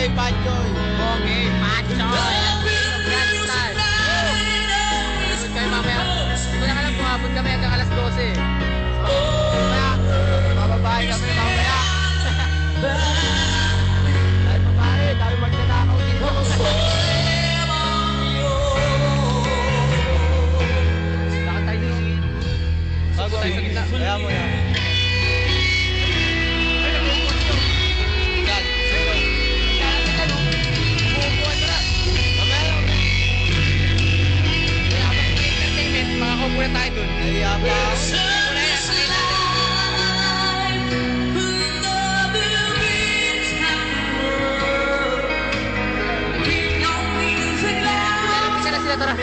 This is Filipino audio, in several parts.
Pachoy, Pachoy. Okay, Pachoy. Grand Star. Abot kayo mamaya. Wala ka lang abot kami hanggang alas 12. Mamaya, mababahay kami mamaya. Dahil babae, dahil magnanakaw dito. Lakad tayo dito. Bago tayo sa gitna. Kaya mo yan. Muna tayo dun. Kaya pa. Isa na sila, tara.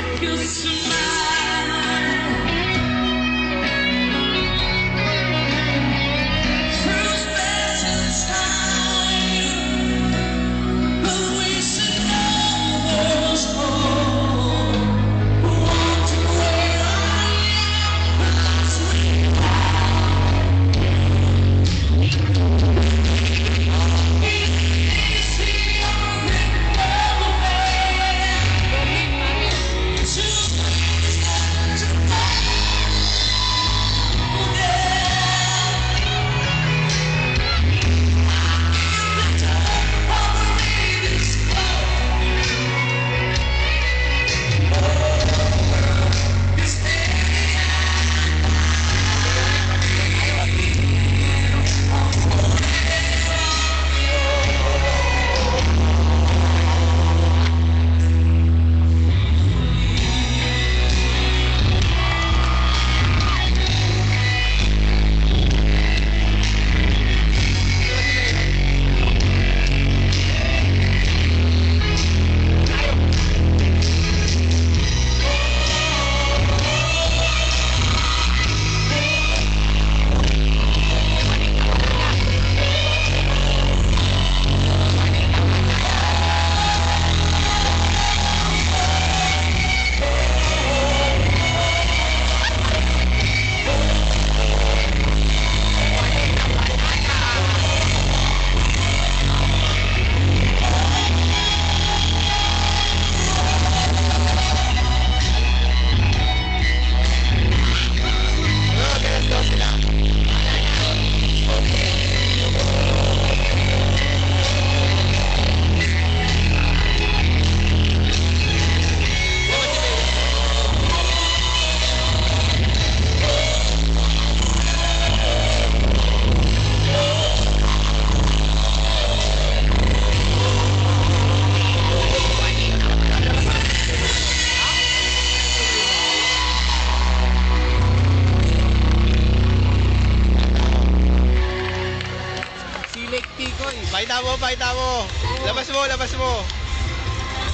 Pakita mo. Labas mo, labas mo.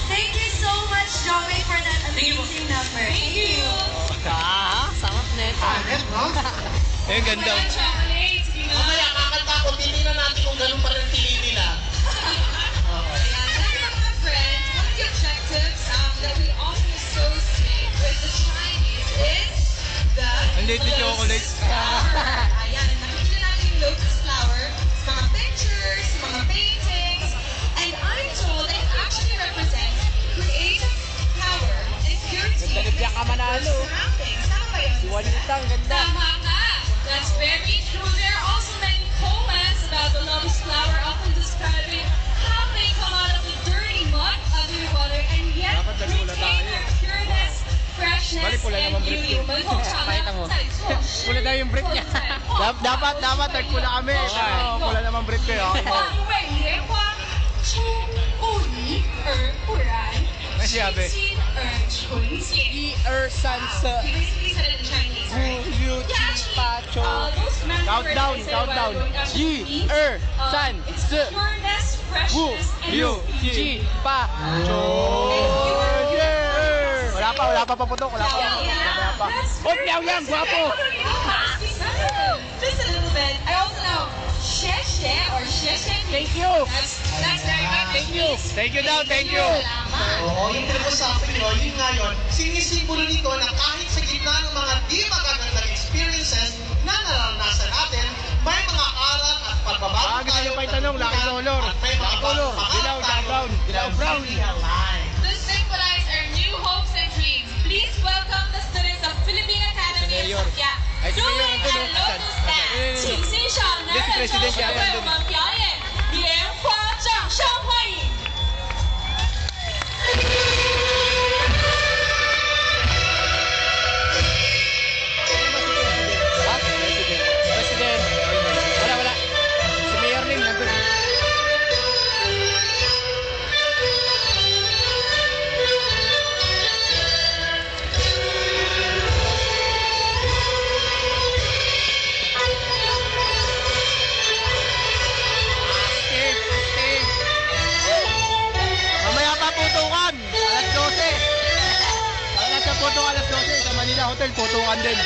Thank you so much, Joey, for that amazing number. Thank you. Samap neto. Eh, ganda. Mamaya, kakanta ko, titignan natin kung ganun pa rin pili nila. My friends, one of the objectives that we also associate with the Chinese is the Andito chocolate. Ayan, nakikita natin yung lotus flower sa mga pictures, sa mga paintings, and I'm told it actually represents creative power and purity Ganda in ka manalo. surroundings. Tama ba yun? Juanita, ang ganda. Tama ka. That's very true. There are also many poems about the lotus flower, often describing how they come out of the dirty mud of the water and yet retain their pureness, freshness, and beauty. Pakita mo. Pula daw yung brief niya. Dapat, third pula kami. Pero pula naman brief kayo. 因为莲花出不一而不染， Ano sinabi? 清新而纯洁。 Sansa. He basically said it in Chinese, right? Countdown. San, Se, Pureness, Wu, freshness, and Liu, Ji, Pa, Cho. Wala pa paputok. Wala pa. Oh, Liao-Yang, guwapo. Just a little bit. I also know xie xie or xie xie. Thank you. That's very much. Thank you. Thank you daw, thank you. Oo, yung pinag-usapan nyo, yun nga yun, sinisimbolo nito na kahit sa gitna ng mga di magagandang experiences na naranasan natin, may mga aral at pagbabago Gusto nyo pa itanong, Lucky Color. at may mga Lucky Color, bagong Dilaw, pangarap To symbolize our new hopes and dreams, please welcome the students of Philippine Academy of Sakya. 诸位 and Lotus Band， 请欣赏男人超市为我们表演莲花掌声欢迎。 President. Wala. Si Mayor Lim nandun. Mamaya pa putukan. Alas 12. Pag nasa putukan alas 12 sa Manila Hotel, putukan din.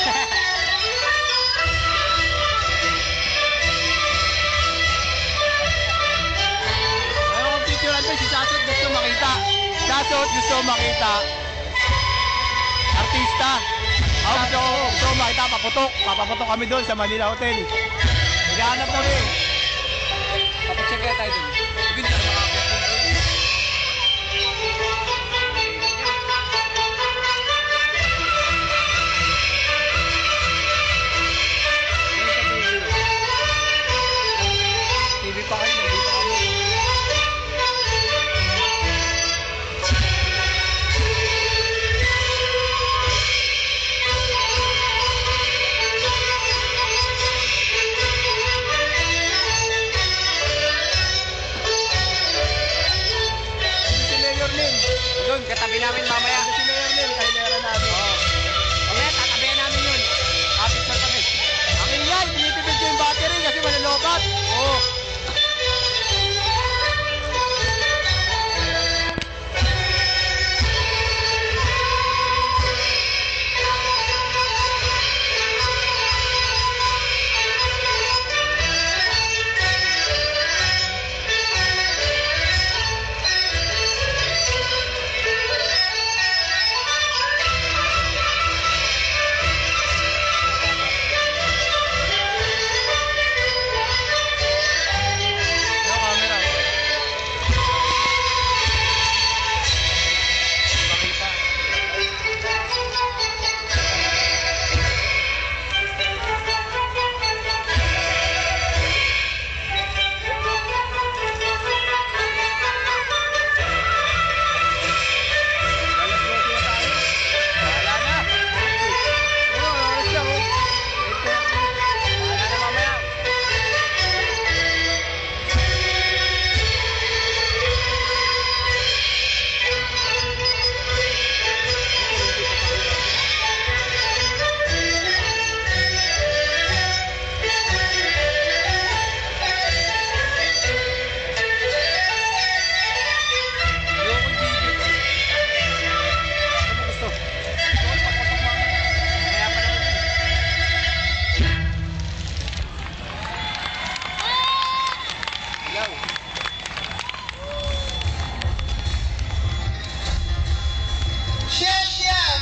Ayaw kong picturean to. Si Sasot gusto makita. Sasot gusto makita. Artista. Ako gusto makita. Paputok. Papaputok kami doon sa Manila Hotel. Naghahanap kami. Papacheck kaya tayo dun. Ibig na TV pa kayo. Nandito kami. Si Mayor Lim. doon, katabi namin mamaya. Si Mayor Lim. Kahilera namin. Mamaya, tatabihan namin yun. Picture kami. Ang ingay, tinitipid ko yung battery kasi malalobat. Oo.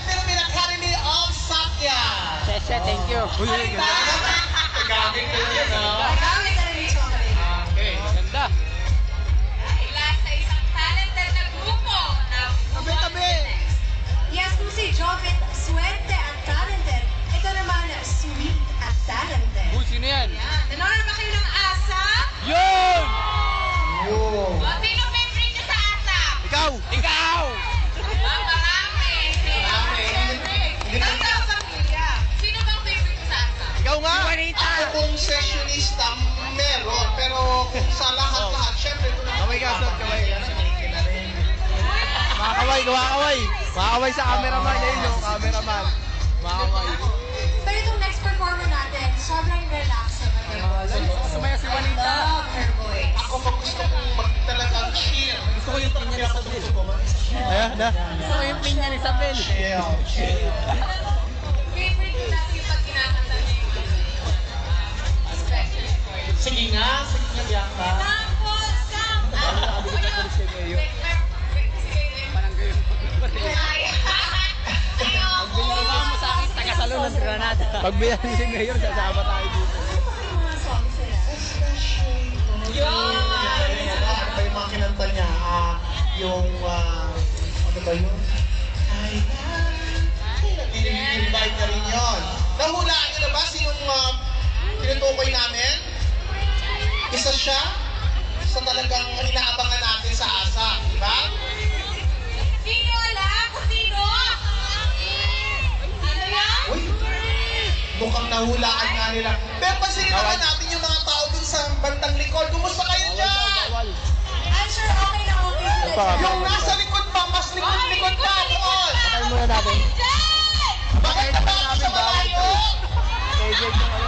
Philippine Academy of Sakya. Thank you. Tagamit ko yun, no? Magamit na rin ito kami. Okay. Ganda. Mula sa isang talented na grupo na Tabi-tabi. Yes, kung si Jovit Swerte at talented. Ito naman, sweet at talented. Uy, sino yan? Yan. Nanonood ba kayo ng ASAP? Yun! Oh. O, sino favorite niyo sa ASAP? Ikaw. Ikaw! Marami. Marami. Ganda ang pamilya. Sino bang favorite mo sa ASAP? Ikaw nga. Ako kung sessionista, meron. Pero kung sa lahat-lahat, syempre, kung Kamay ka, Sot, kamay. Makikin na rin. Makakaway, kumakaway. Makakaway sa cameraman. Ayun yung cameraman. Makakaway. Pero itong next performer natin, sobrang relax naman. Sumaya si Juanita. Love her voice. Ako pag gusto kong talagang chill. Gusto ko yung pinya ni Isabel. Ayan, na. Gusto ko yung pinya ni Isabel. Chill. Favorite ko dati yung pag kinakanta niya yung especially for you. Sige nga, Bianca. Sample, sample. Parang gayon. Pagbilang mo sa akin, taga-salo ng Granada. Pag binali si Mayor, sasama tayo dito. Ano ba yung mga kinanta niya? yung, ano ba yun? I-invite na rin yun. Nahulaan nyo na ba sinong tinutukoy namin? Isa siya sa talagang inaabangan natin sa ASA, di ba? Sino alam kung sino? Ano yan? Uy, mukhang nahulaan nga nila. Pero pansinin naman natin yung mga tao dun sa bandang likod. Kumusta kayo dyan? I'm sure okay na okay sila. Yung nasa likod pa, mas likod-likod pa doon. Patayin muna natin. Bakit na ba ako sa malayo? KJ yung ano.